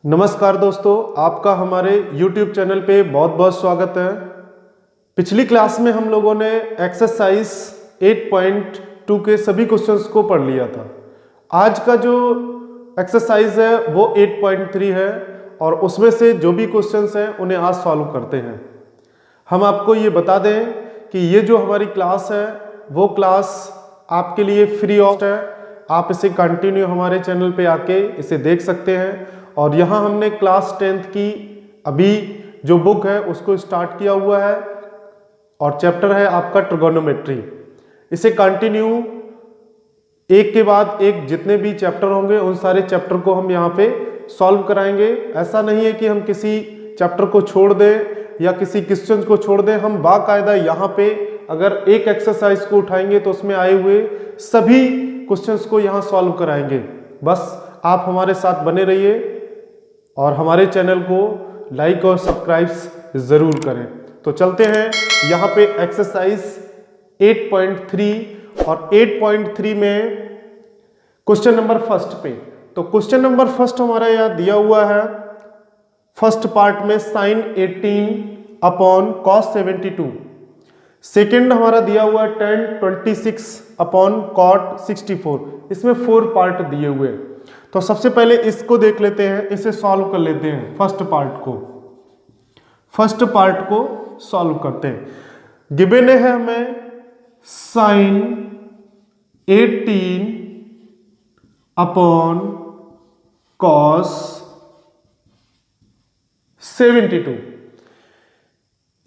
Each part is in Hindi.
नमस्कार दोस्तों, आपका हमारे YouTube चैनल पे बहुत बहुत स्वागत है। पिछली क्लास में हम लोगों ने एक्सरसाइज 8.2 के सभी क्वेश्चंस को पढ़ लिया था। आज का जो एक्सरसाइज है वो 8.3 है और उसमें से जो भी क्वेश्चंस हैं उन्हें आज सॉल्व करते हैं। हम आपको ये बता दें कि ये जो हमारी क्लास है वो क्लास आपके लिए फ्री ऑफ है। आप इसे कंटिन्यू हमारे चैनल पे आके इसे देख सकते हैं। और यहाँ हमने क्लास 10th की अभी जो बुक है उसको स्टार्ट किया हुआ है और चैप्टर है आपका ट्रिगोनोमेट्री। इसे कंटिन्यू एक के बाद एक जितने भी चैप्टर होंगे उन सारे चैप्टर को हम यहाँ पे सॉल्व कराएंगे। ऐसा नहीं है कि हम किसी चैप्टर को छोड़ दें या किसी क्वेश्चन को छोड़ दें। हम बाकायदा यहाँ पे अगर एक एक्सरसाइज को उठाएंगे तो उसमें आए हुए सभी क्वेश्चंस को यहाँ सॉल्व कराएंगे। बस आप हमारे साथ बने रहिए और हमारे चैनल को लाइक और सब्सक्राइब जरूर करें। तो चलते हैं यहाँ पे एक्सरसाइज 8.3 और 8.3 में क्वेश्चन नंबर फर्स्ट पे। तो क्वेश्चन नंबर फर्स्ट हमारा यहाँ दिया हुआ है फर्स्ट पार्ट में sin 18 अपॉन cos 72। सेकेंड हमारा दिया हुआ है tan 26 अपॉन cot 64। इसमें 4 पार्ट दिए हुए हैं। तो सबसे पहले इसको देख लेते हैं, इसे सॉल्व कर लेते हैं। फर्स्ट पार्ट को सॉल्व करते हैं। गिवन है हमें sin 18 अपॉन cos 72।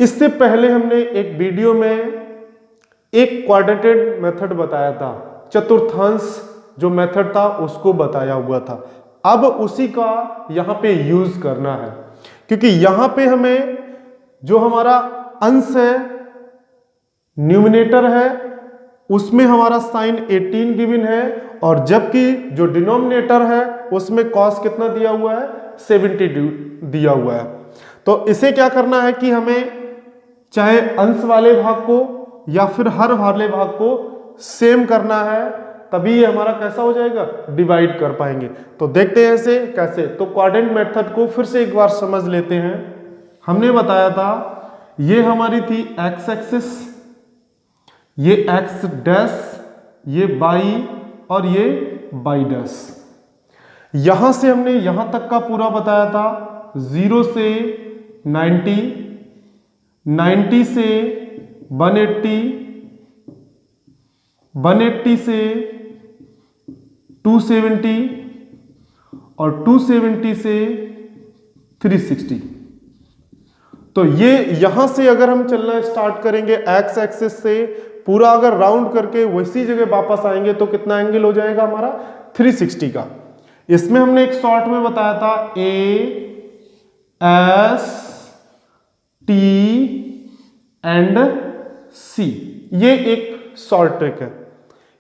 इससे पहले हमने एक वीडियो में एक क्वाड्रेटेड मेथड बताया था, चतुर्थांश जो मेथड था उसको बताया हुआ था। अब उसी का यहां पे यूज करना है, क्योंकि यहां पे हमें जो हमारा अंश है न्यूमिनेटर है उसमें हमारा sin 18 गिवन है और जबकि जो डिनोमिनेटर है उसमें cos कितना दिया हुआ है 72 दिया हुआ है। तो इसे क्या करना है कि हमें चाहे अंश वाले भाग को या फिर हर वाले भाग को सेम करना है, तभी ये हमारा कैसा हो जाएगा, डिवाइड कर पाएंगे। तो देखते हैं इसे कैसे। तो क्वाड्रेंट मेथड को फिर से एक बार समझ लेते हैं। हमने बताया था ये हमारी थी एक्स एक्सिस, ये एक्स डैश, ये बाई और ये बाई डैश। यहां से हमने यहां तक का पूरा बताया था 0 से 90, 90 से 180, 180 से 270 और 270 से 360। तो ये यहां से अगर हम चलना स्टार्ट करेंगे एक्स एक्सिस से, पूरा अगर राउंड करके वैसी जगह वापस आएंगे तो कितना एंगल हो जाएगा हमारा 360 का। इसमें हमने एक शॉर्ट में बताया था AS T एंड C। ये एक शॉर्ट ट्रिक है,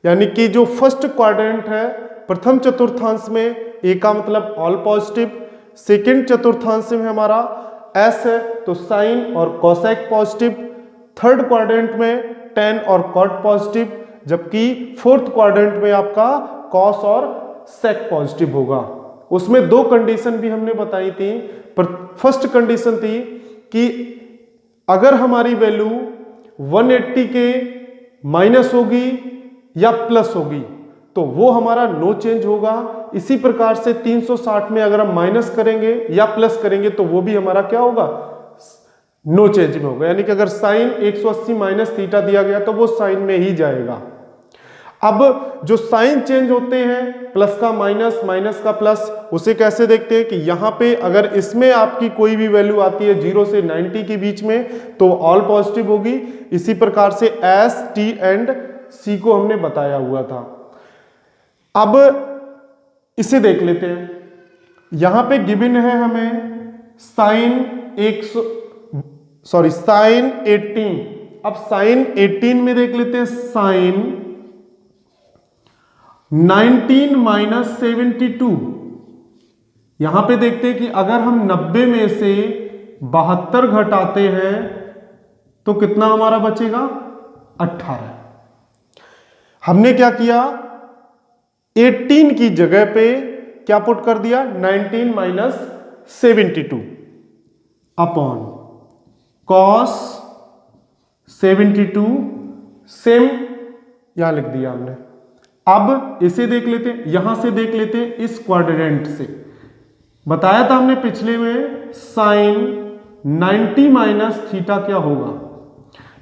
यानी कि जो फर्स्ट क्वाड्रेंट है प्रथम चतुर्थांश में ए का मतलब ऑल पॉजिटिव, सेकंड चतुर्थांश में हमारा एस है तो साइन और कोसेक पॉजिटिव, थर्ड क्वाड्रेंट में टेन और कॉट पॉजिटिव, जबकि फोर्थ क्वाड्रेंट में आपका कॉस और सेक पॉजिटिव होगा। उसमें दो कंडीशन भी हमने बताई थी। फर्स्ट कंडीशन थी कि अगर हमारी वैल्यू 180 के माइनस होगी या प्लस होगी तो वो हमारा नो चेंज होगा। इसी प्रकार से 360 में अगर हम माइनस करेंगे या प्लस करेंगे तो वो भी हमारा क्या होगा, नो चेंज में होगा। यानी कि अगर साइन 180 माइनस थीटा दिया गया तो वो साइन में ही जाएगा। अब जो साइन चेंज होते हैं प्लस का माइनस, माइनस का प्लस, उसे कैसे देखते हैं कि यहां पे अगर इसमें आपकी कोई भी वैल्यू आती है 0 से 90 के बीच में तो ऑल पॉजिटिव होगी। इसी प्रकार से एस टी एंड सी को हमने बताया हुआ था। अब इसे देख लेते हैं। यहां पे गिवन है हमें साइन 18। अब साइन 18 में देख लेते हैं साइन 19 माइनस 72। यहां पे देखते हैं कि अगर हम 90 में से 72 घटाते हैं तो कितना हमारा बचेगा, 18। हमने क्या किया, 18 की जगह पे क्या पुट कर दिया, 19 माइनस 72 अपॉन कॉस 72, सेम यहां लिख दिया हमने। अब इसे देख लेते हैं, यहां से देख लेते हैं इस क्वाड्रेंट से। बताया था हमने पिछले में साइन 90 माइनस थीटा क्या होगा,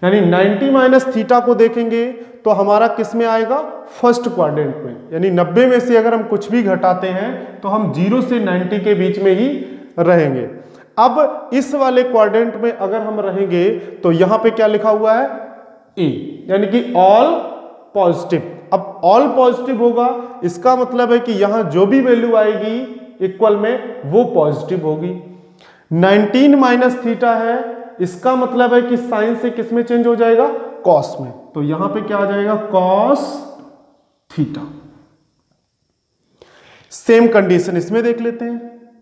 यानी 90 माइनस थीटा को देखेंगे तो हमारा किस में आएगा, फर्स्ट क्वाड्रेंट में। यानी 90 में से अगर हम कुछ भी घटाते हैं तो हम 0 से 90 के बीच में ही रहेंगे। अब इस वाले क्वाड्रेंट में अगर हम रहेंगे तो यहां पे क्या लिखा हुआ है, ए, यानी कि ऑल पॉजिटिव। अब ऑल पॉजिटिव होगा, इसका मतलब है कि यहां जो भी वैल्यू आएगी इक्वल में वो पॉजिटिव होगी। 19 माइनस थीटा है, इसका मतलब है कि साइन से किस में चेंज हो जाएगा, कॉस में। तो यहां पे क्या आ जाएगा, कॉस थीटा। सेम कंडीशन इसमें देख लेते हैं,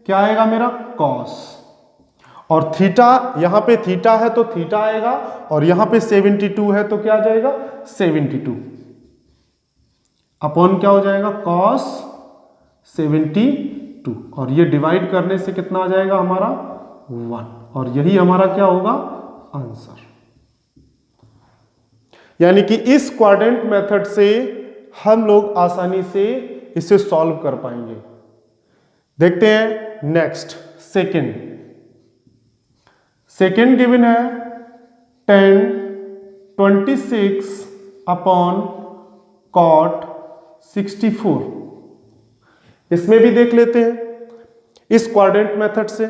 क्या आएगा मेरा, कॉस, और थीटा, यहां पे थीटा है तो थीटा आएगा, और यहां पे 72 है तो क्या आ जाएगा, 72 अपॉन क्या हो जाएगा, कॉस 72, और ये डिवाइड करने से कितना आ जाएगा हमारा 1, और यही हमारा क्या होगा, आंसर। यानी कि इस क्वाड्रेंट मेथड से हम लोग आसानी से इसे सॉल्व कर पाएंगे। देखते हैं नेक्स्ट, सेकेंड गिवन है 10 26 अपॉन कॉट 64। इसमें भी देख लेते हैं इस क्वाड्रेंट मेथड से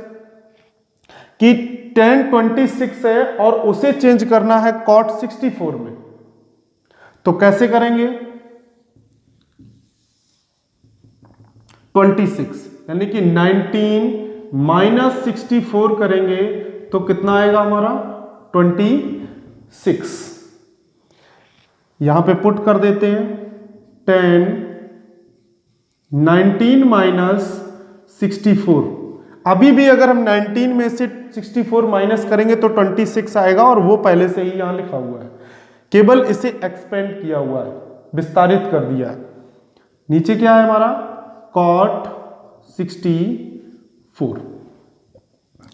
कि 10 26 है और उसे चेंज करना है कॉट 64 में। तो कैसे करेंगे, 26 यानी कि 19 माइनस 64 करेंगे तो कितना आएगा हमारा 26। यहां पे पुट कर देते हैं 10 19 माइनस 64। अभी भी अगर हम 19 में से 64 माइनस करेंगे तो 26 आएगा, और वो पहले से ही यहां लिखा हुआ है, केवल इसे एक्सपेंड किया हुआ है, विस्तारित कर दिया है। नीचे क्या है हमारा, कॉट 64।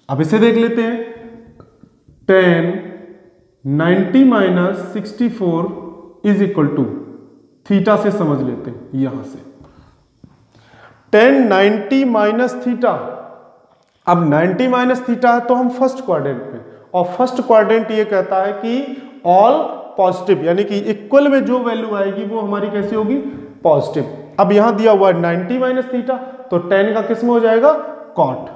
अब इसे देख लेते हैं, 10 90 minus 64 is equal to, theta से समझ लेते हैं, यहां से 10 90 माइनस थीटा। अब 90 माइनस थीटा है तो हम फर्स्ट क्वाड्रेंट में, और फर्स्ट क्वाड्रेंट ये कहता है कि ऑल पॉजिटिव, यानी कि इक्वल में जो वैल्यू आएगी वो हमारी कैसी होगी, पॉजिटिव। अब यहां दिया हुआ है 90 माइनस थीटा, तो 10 का किस में हो जाएगा, कॉट,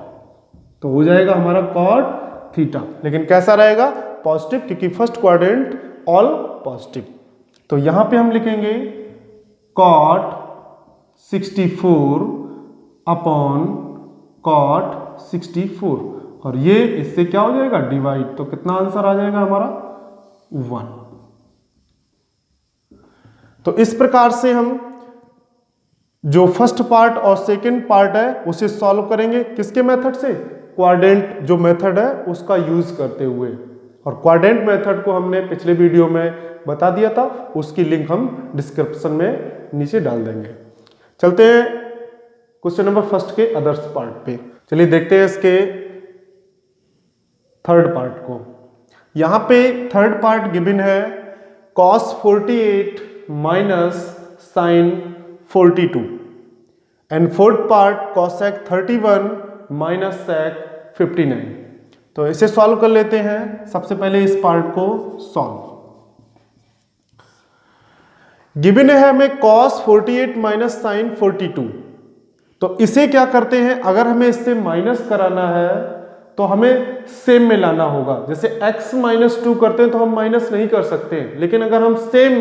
तो हो जाएगा हमारा कॉट थीटा, लेकिन कैसा रहेगा, पॉजिटिव, क्योंकि फर्स्ट क्वाड्रेंट ऑल पॉजिटिव। तो यहां पे हम लिखेंगे कॉट 64 अपॉन कॉट 64, और ये इससे क्या हो जाएगा, डिवाइड, तो कितना आंसर आ जाएगा हमारा 1। तो इस प्रकार से हम जो फर्स्ट पार्ट और सेकंड पार्ट है उसे सॉल्व करेंगे, किसके मेथड से, क्वाड्रेंट जो मेथड है उसका यूज करते हुए। और क्वाड्रेंट मेथड को हमने पिछले वीडियो में बता दिया था, उसकी लिंक हम डिस्क्रिप्शन में नीचे डाल देंगे। चलते हैं क्वेश्चन नंबर फर्स्ट के अदर्स पार्ट पे। चलिए देखते हैं इसके थर्ड पार्ट को। यहां पे थर्ड पार्ट गिवन है cos 48 minus sine 42, and fourth part cosec 31 minus sec 59। तो इसे सॉल्व कर लेते हैं। सबसे पहले इस पार्ट को सॉल्व। गिवन है हमें cos 48 माइनस साइन 42, तो इसे क्या करते हैं, अगर हमें इससे माइनस कराना है तो हमें सेम में लाना होगा। जैसे x माइनस 2 करते हैं तो हम माइनस नहीं कर सकते, लेकिन अगर हम सेम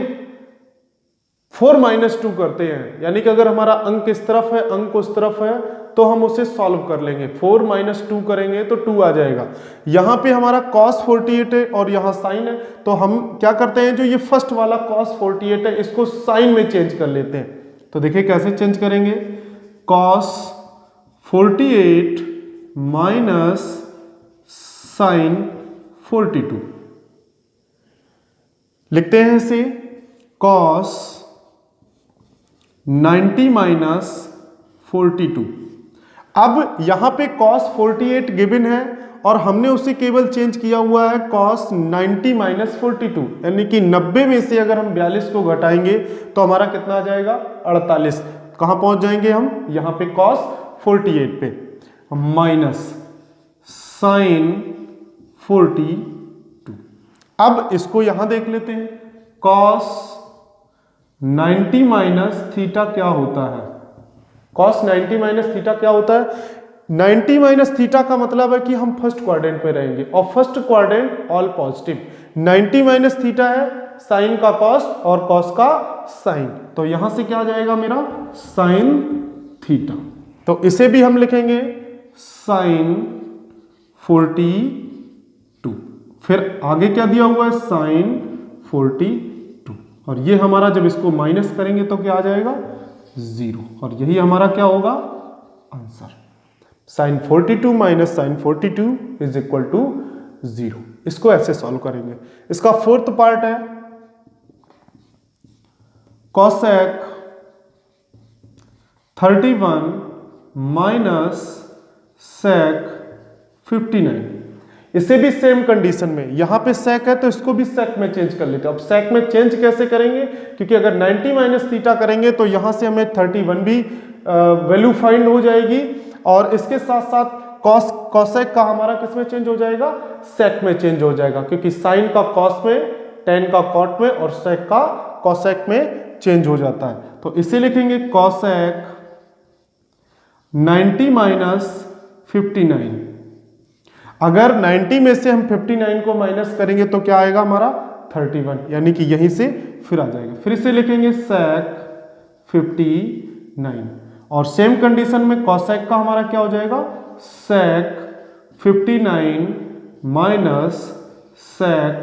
4 माइनस 2 करते हैं, यानी कि अगर हमारा अंक इस तरफ है, अंक उस तरफ है, तो हम उसे सॉल्व कर लेंगे। 4 माइनस 2 करेंगे तो 2 आ जाएगा। यहां पे हमारा cos 48 है और यहां साइन है, तो हम क्या करते हैं, जो ये फर्स्ट वाला cos 48 है इसको साइन में चेंज कर लेते हैं। तो देखिए कैसे चेंज करेंगे, cos 48 माइनस साइन 42 लिखते हैं इसे, cos 90 माइनस 42। अब यहाँ पे cos 48 गिवन है और हमने उसे केवल चेंज किया हुआ है cos 90 माइनस 42, यानी कि 90 में से अगर हम 42 को घटाएंगे तो हमारा कितना आ जाएगा 48। कहाँ पहुंच जाएंगे हम, यहाँ पे cos 48 पे माइनस sin 42। अब इसको यहां देख लेते हैं, cos 90 माइनस थीटा क्या होता है, cos 90 माइनस थीटा क्या होता है, 90 माइनस थीटा का मतलब है कि हम फर्स्ट क्वाड्रेंट पे रहेंगे और first quadrant all positive. 90 minus theta है साइन का कॉस और कॉस का साइन, तो यहां से क्या आ जाएगा मेरा साइन थीटा। तो इसे भी हम लिखेंगे साइन 42। फिर आगे क्या दिया हुआ है साइन 42, और ये हमारा जब इसको माइनस करेंगे तो क्या आ जाएगा 0, और यही हमारा क्या होगा answer. Sine 42 minus sine 42 is equal to 0। इसको ऐसे सॉल्व करेंगे। इसका फोर्थ पार्ट है cosec 31 माइनस sec 59। इसे भी सेम कंडीशन में, यहां पे sec है तो इसको भी sec में चेंज कर लेते हैं। अब sec में चेंज कैसे करेंगे, क्योंकि अगर 90 माइनस थीटा करेंगे तो यहां से हमें 31 भी वैल्यू फाइंड हो जाएगी, और इसके साथ साथ cosec का हमारा किस में चेंज हो जाएगा sec में चेंज हो जाएगा, क्योंकि साइन का cos में, tan का cot में और sec का cosec में चेंज हो जाता है। तो इसे लिखेंगे cosec 90 माइनस 59। अगर 90 में से हम 59 को माइनस करेंगे तो क्या आएगा हमारा 31, यानी कि यहीं से फिर आ जाएगा। फिर इसे लिखेंगे sec 59, और सेम कंडीशन में cosec का हमारा क्या हो जाएगा sec 59 minus sec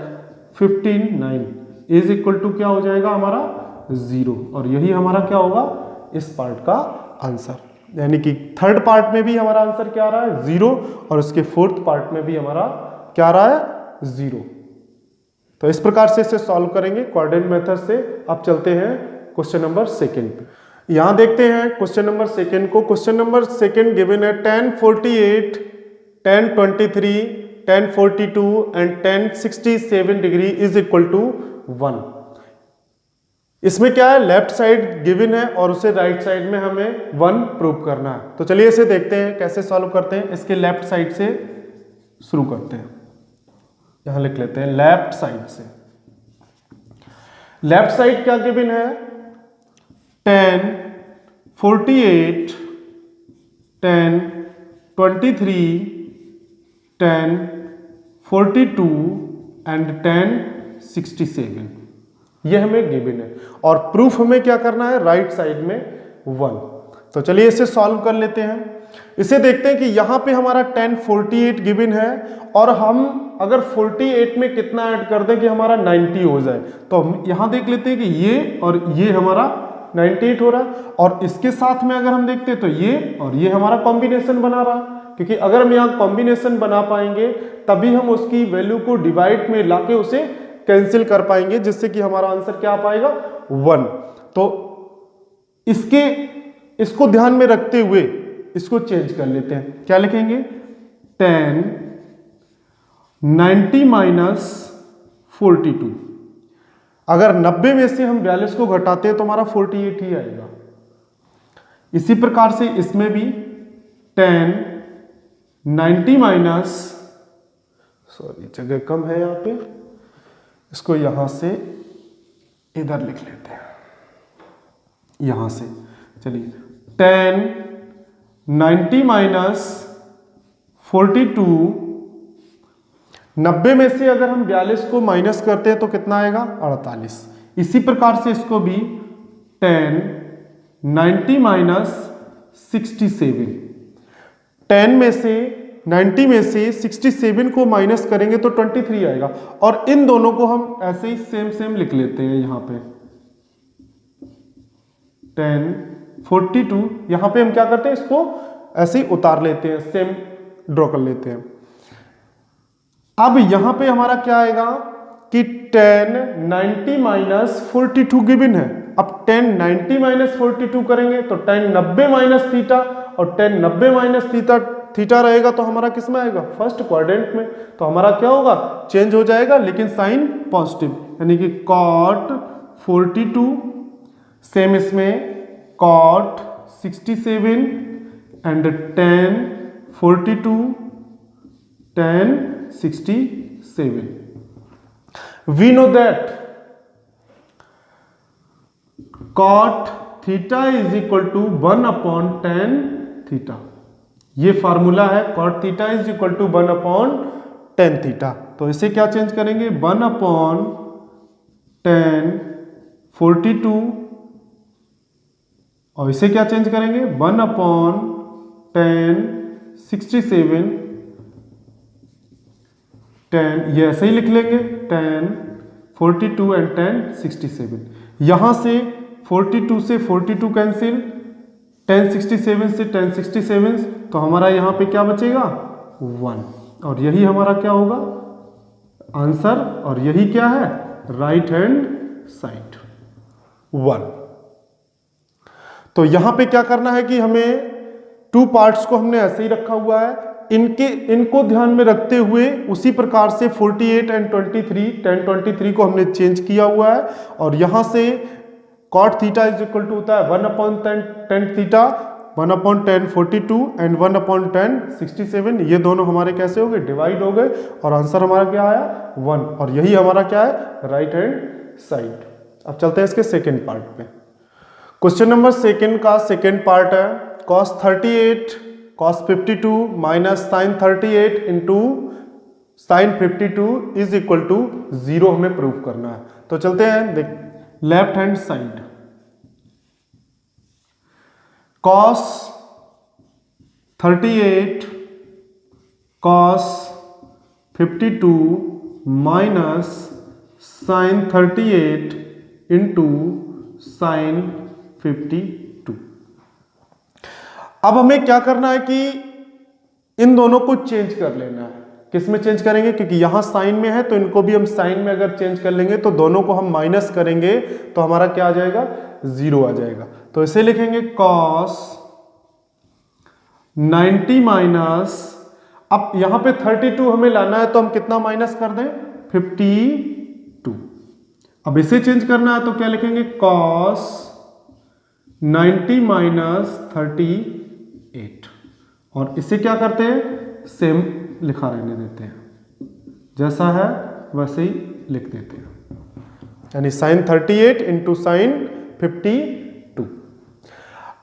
59 is equal to क्या हो जाएगा हमारा 0, और यही हमारा क्या होगा इस पार्ट का आंसर। यानी कि थर्ड पार्ट में भी हमारा आंसर क्या आ रहा है 0, और उसके फोर्थ पार्ट में भी हमारा क्या आ रहा है 0। तो इस प्रकार से इसे सॉल्व करेंगे कोऑर्डिनेट मेथड से। अब चलते हैं क्वेश्चन नंबर सेकंड पे। यहां देखते हैं क्वेश्चन नंबर सेकंड को। क्वेश्चन नंबर सेकंड गिवन है tan 48, tan 23, tan 42 and tan 67 degree is equal to 1। इसमें क्या है, लेफ्ट साइड गिवन है और उसे राइट साइड में हमें 1 प्रूव करना है। तो चलिए इसे देखते हैं कैसे सॉल्व करते हैं। इसके लेफ्ट साइड से शुरू करते हैं, यहां लिख लेते हैं लेफ्ट साइड से। लेफ्ट साइड क्या गिवन है, tan 48, tan 23, tan 42 and tan 67, ये हमें गिवन है, और प्रूफ हमें क्या करना है राइट साइड में 1। तो चलिए इसे सॉल्व कर लेते हैं। इसे देखते हैं कि यहां पे हमारा tan 48 गिवन है, और हम अगर 48 में कितना ऐड कर दें कि हमारा 90 हो जाए, तो हम यहां देख लेते हैं कि ये और ये हमारा 98 हो रहा है, और इसके साथ में अगर हम देखते हैं तो ये और ये हमारा कॉम्बिनेशन बना रहा है, क्योंकि अगर हम यहाँ कॉम्बिनेशन बना पाएंगे तभी हम उसकी वैल्यू को डिवाइड में लाके उसे कैंसिल कर पाएंगे, जिससे कि हमारा आंसर क्या आ पाएगा 1। तो इसको ध्यान में रखते हुए इसको चेंज कर लेते हैं। क्या लिखेंगे, tan 90 माइनस 42। अगर 90 में से हम 42 को घटाते हैं तो हमारा 48 ही आएगा। इसी प्रकार से इसमें भी tan 90 माइनस, सॉरी जगह कम है यहां पे, इसको यहां से इधर लिख लेते हैं, यहां से। चलिए tan 90 माइनस 42, 90 में से अगर हम 42 को माइनस करते हैं तो कितना आएगा 48। इसी प्रकार से इसको भी tan 90 माइनस 67, 90 में से 67 को माइनस करेंगे तो 23 आएगा, और इन दोनों को हम ऐसे ही सेम सेम लिख लेते हैं। यहां पे tan 42, यहां पे हम क्या करते हैं इसको ऐसे ही उतार लेते हैं, सेम ड्रॉ कर लेते हैं। अब यहां पे हमारा क्या आएगा कि tan 90 माइनस 42 गिवन है। अब tan 90 माइनस 42 करेंगे तो tan 90 माइनस थीटा, और tan 90 माइनस थीटा रहेगा तो हमारा किस में आएगा, फर्स्ट क्वाड्रेंट में। तो हमारा क्या होगा, चेंज हो जाएगा लेकिन साइन पॉजिटिव, यानी कि cot 42, सेम इसमें cot 67 and tan 42 tan 67. We know that cot theta is equal to 1 upon tan theta. ये फार्मूला है, cot theta is equal to 1 upon tan theta. तो इसे क्या चेंज करेंगे, 1 upon tan 42 और इसे क्या चेंज करेंगे, 1 upon tan 67 tan, ये ऐसे ही लिख लेंगे tan 42 एंड tan 67। यहां से 42 से 42 कैंसिल, tan 67 से tan 67, तो हमारा यहां पे क्या बचेगा 1, और यही हमारा क्या होगा आंसर, और यही क्या है राइट हैंड साइड 1। तो यहां पे क्या करना है कि हमें टू पार्ट्स को हमने ऐसे ही रखा हुआ है, इनको ध्यान में रखते हुए उसी प्रकार से 48 एंड 23 tan 23 को हमने चेंज किया हुआ है, और यहां से cot theta is equal to होता है 1 upon tan theta, 1 upon tan 42 and 1 upon tan 67, ये दोनों हमारे कैसे हो गए, डिवाइड हो गए, और आंसर हमारा क्या आया 1, और यही हमारा क्या है राइट हैंड साइड। अब चलते हैं इसके सेकेंड पार्ट पे। क्वेश्चन नंबर सेकेंड का सेकेंड पार्ट है cos 38 cos 52 minus sine 38 into sine 52 is equal to 0 हमें प्रूव करना है। तो चलते हैं, देख left hand side cos 38 cos 52 minus sine 38 into sine 52। अब हमें क्या करना है कि इन दोनों को चेंज कर लेना है। किस में चेंज करेंगे, क्योंकि यहां साइन में है तो इनको भी हम साइन में अगर चेंज कर लेंगे तो दोनों को हम माइनस करेंगे तो हमारा क्या आ जाएगा 0 आ जाएगा। तो इसे लिखेंगे cos 90 माइनस, अब यहां पे 32 हमें लाना है तो हम कितना माइनस कर दें 52। अब इसे चेंज करना है तो क्या लिखेंगे cos 90 माइनस 38, और इसे क्या करते हैं सेम लिखा रहने देते हैं, जैसा है वैसे ही लिख देते हैं, यानी साइन 38 इंटू साइन 52।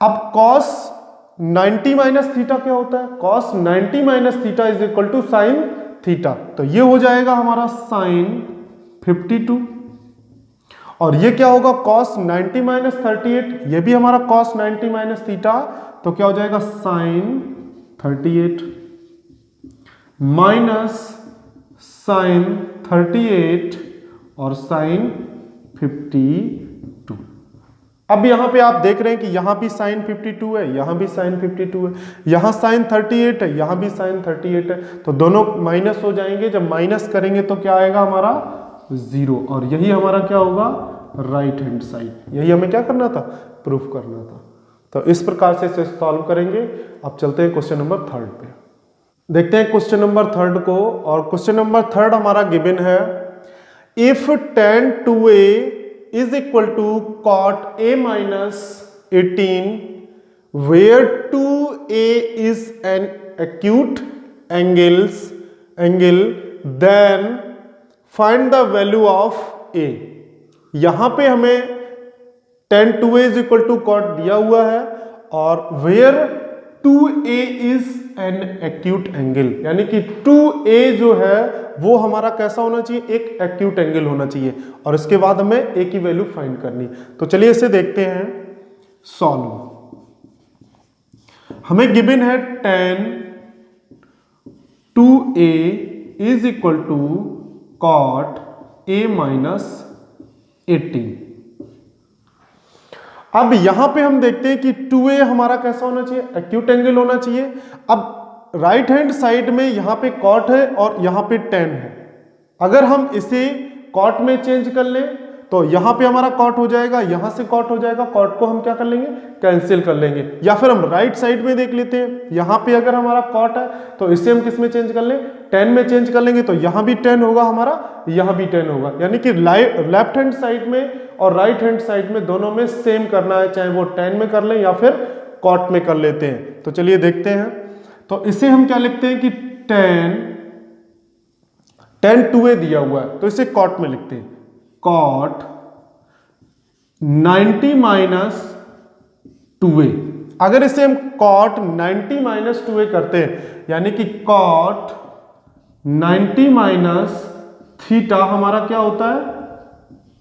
अब cos 90 माइनस थीटा क्या होता है, cos 90 minus theta is equal to sine theta, तो ये हो जाएगा हमारा साइन 52, और ये क्या होगा cos 90 माइनस 38, ये भी हमारा cos 90 माइनस थीटा, तो क्या हो जाएगा साइन 38 माइनस साइन 38 और साइन 52। अब यहां पे आप देख रहे हैं कि यहां भी साइन 52 है, यहां भी साइन 52 है, यहां साइन 38 है, यहां भी साइन 38 है, तो दोनों माइनस हो जाएंगे। जब माइनस करेंगे तो क्या आएगा हमारा 0, और यही हमारा क्या होगा राइट हैंड साइड। यही हमें क्या करना था प्रूफ करना था। तो इस प्रकार से इसे सॉल्व करेंगे। अब चलते हैं क्वेश्चन नंबर थर्ड पे, देखते हैं क्वेश्चन नंबर थर्ड को। और क्वेश्चन नंबर थर्ड हमारा गिवन है if tan 2a is equal to cot a minus 18 where 2a is an acute angle then find the value of a। यहां पे हमें tan 2a is equal to cot दिया हुआ है, और where 2a is an acute angle, यानी कि 2a जो है वो हमारा कैसा होना चाहिए, एक एक्यूट एंगल होना चाहिए, और इसके बाद हमें a की वैल्यू फाइंड करनी। तो चलिए इसे देखते हैं सॉल्व। हमें गिवन है tan 2a is equal to cot a minus 18। अब यहां पे हम देखते हैं कि 2a हमारा कैसा होना चाहिए, एक्यूट एंगल होना चाहिए। अब राइट हैंड साइड में यहां पे cot है और यहां पे tan है। अगर हम इसे cot में चेंज कर लें तो तो यहां पे हमारा कॉट हो जाएगा, यहां से कॉट हो जाएगा, कॉट को हम क्या कर लेंगे, कैंसिल कर लेंगे। या फिर हम राइट साइड में देख लेते हैं, यहां पे अगर हमारा कॉट है तो इसे हम किस में चेंज कर लें, tan में चेंज कर लेंगे, तो यहां भी tan होगा हमारा, यहां भी tan होगा। यानी कि लेफ्ट हैंड साइड में और राइट हैंड साइड में दोनों में सेम करना है, चाहे वो tan में कर लें या फिर कॉट में कर लेते हैं। तो चलिए देखते हैं। तो इसे हम क्या लिखते हैं कि tan 2a दिया हुआ है तो इसे कॉट में लिखते हैं, कॉट 90 माइनस 2a। अगर इसे हम कॉट 90 माइनस 2a करते हैं, यानी कि कॉट 90 माइनस थीटा हमारा क्या होता है,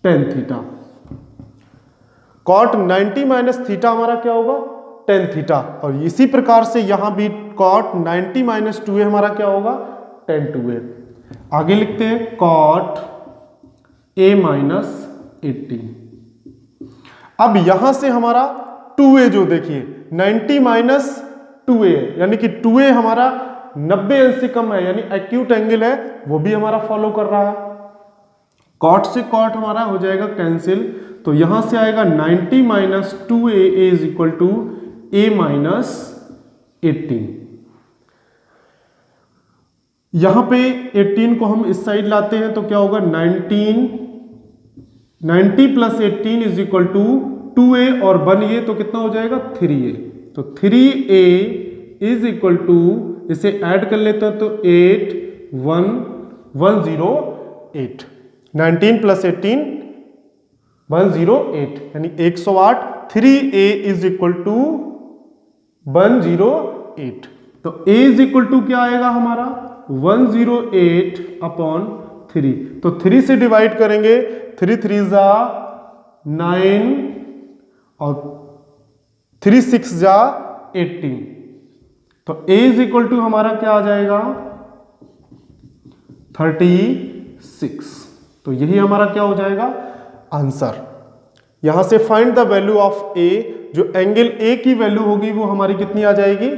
tan theta. Cot 90 minus theta हमारा क्या होगा, tan थीटा। और इसी प्रकार से यहां भी कॉट 90 माइनस 2a हमारा क्या होगा, tan 2a। आगे लिखते हैं कॉट a माइनस 80। अब यहां से हमारा 2a जो देखिए 90 माइनस 2a है, यानी कि 2a हमारा 90 अंश से कम है, यानी एक्यूट एंगल है, वो भी हमारा फॉलो कर रहा है। कॉट से कॉट हमारा हो जाएगा कैंसिल, तो यहां से आएगा 90 minus 2a is equal to a minus 18। यहां पे 18 को हम इस साइड लाते हैं तो क्या होगा, 90 plus 18 is equal to 2a और 1a तो कितना हो जाएगा, 3a। तो 3a इज इक्वल टू, इसे ऐड कर लेते हैं तो 108। 19 प्लस 18 108, यानी 108। 3a is equal to 108। तो a इज इक्वल टू क्या आएगा हमारा, 108 अपॉन 3। तो 3 से डिवाइड करेंगे, 3 3 जा 9 और 3 6 जा 18। तो a इज इक्वल टू हमारा क्या आ जाएगा, 36। तो यही हमारा क्या हो जाएगा आंसर। यहां से find the value of a, जो एंगल a की वैल्यू होगी वो हमारी कितनी आ जाएगी,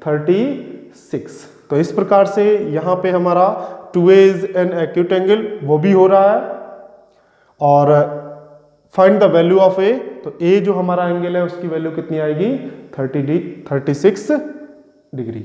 36। तो इस प्रकार से यहां पे हमारा 2a is an acute angle वो भी हो रहा है, और find the value of a, तो a जो हमारा एंगल है उसकी वैल्यू कितनी आएगी, 36 डिग्री।